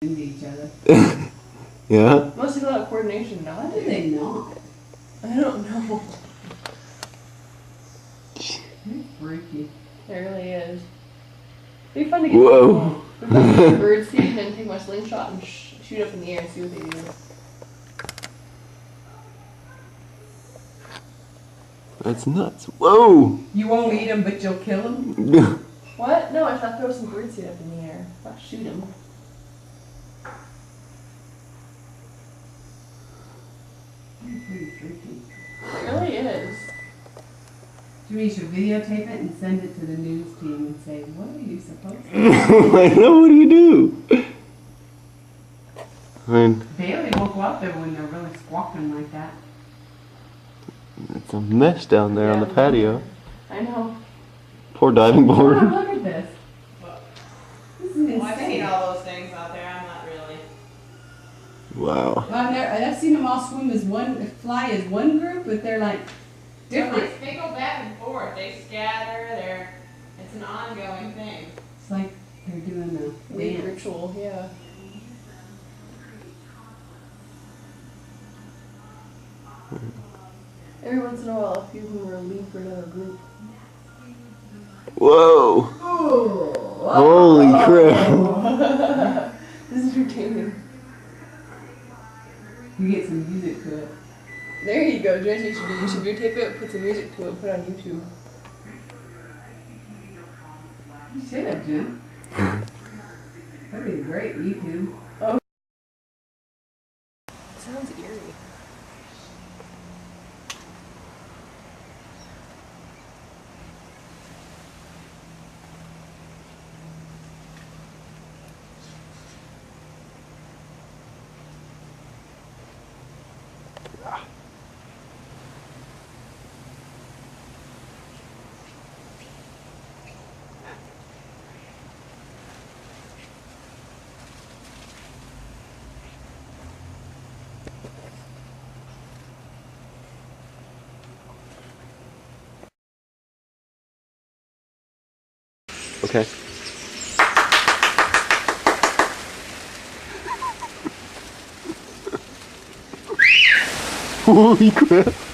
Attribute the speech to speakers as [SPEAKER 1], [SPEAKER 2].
[SPEAKER 1] into each other.
[SPEAKER 2] Yeah?
[SPEAKER 3] Most people have coordination, not.
[SPEAKER 1] How do they not?
[SPEAKER 3] I don't know.
[SPEAKER 1] It's freaky.
[SPEAKER 3] It really is. It'd be fun to get
[SPEAKER 2] Whoa.
[SPEAKER 3] We'd like to get a bird seed and take my slingshot and shoot up in the air and see what they do.
[SPEAKER 2] That's nuts. Whoa!
[SPEAKER 1] You won't eat them, but you'll kill them?
[SPEAKER 3] What? No, I thought throw some bird seed up in the air. Not shoot them.
[SPEAKER 1] Pretty freaky.
[SPEAKER 3] It really is.
[SPEAKER 1] You should videotape it and send it to the news team and say, what are you supposed to do?
[SPEAKER 2] I know, what do you do? I mean,
[SPEAKER 1] Bailey won't go out there when they're really squawking like that.
[SPEAKER 2] it's a mess down there on the patio.
[SPEAKER 3] I know.
[SPEAKER 2] Poor diving board.
[SPEAKER 1] Oh, look at this. This is insane.
[SPEAKER 4] Well, I've seen all those things out there. I'm not really.
[SPEAKER 2] Wow.
[SPEAKER 1] Well, I've seen them all swim as fly as one group, but they're like different.
[SPEAKER 4] They go back and forth. They scatter. It's an ongoing thing.
[SPEAKER 1] It's like they're doing a
[SPEAKER 3] Weird
[SPEAKER 1] dance.
[SPEAKER 3] ritual, yeah. Every once in a while, a few of them will leave for another group.
[SPEAKER 2] Whoa! Holy crap!
[SPEAKER 3] This is entertaining.
[SPEAKER 1] You get some music to it.
[SPEAKER 3] There you go, Judge. You should videotape it, put some music to it, put it on YouTube.
[SPEAKER 1] You should have, Jim. That'd be great, YouTube.
[SPEAKER 3] Oh. Sounds eerie.
[SPEAKER 2] Okay. Holy crap!